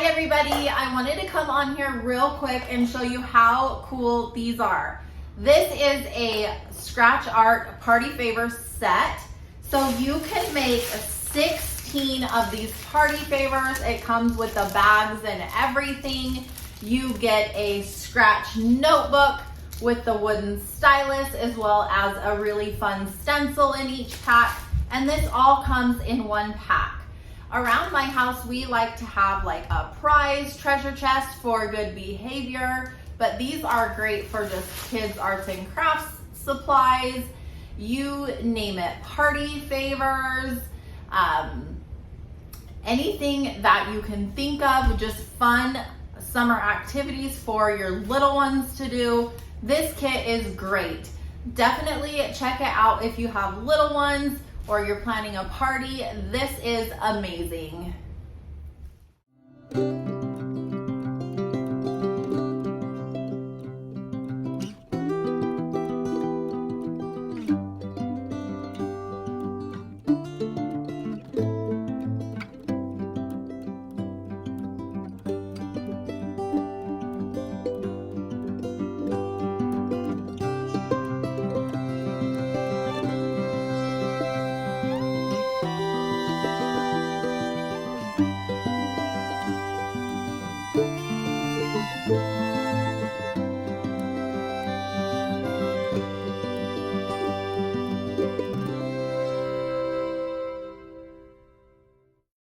Hi everybody, I wanted to come on here real quick and show you how cool these are. This is a scratch art party favor set. So you can make 16 of these party favors. It comes with the bags and everything. You get a scratch notebook with the wooden stylus as well as a really fun stencil in each pack. And this all comes in one pack. Around my house, we like to have like a prize treasure chest for good behavior, but these are great for just kids' arts and crafts supplies. You name it, party favors, anything that you can think of, just fun summer activities for your little ones to do. This kit is great. Definitely check it out if you have little ones or you're planning a party. This is amazing.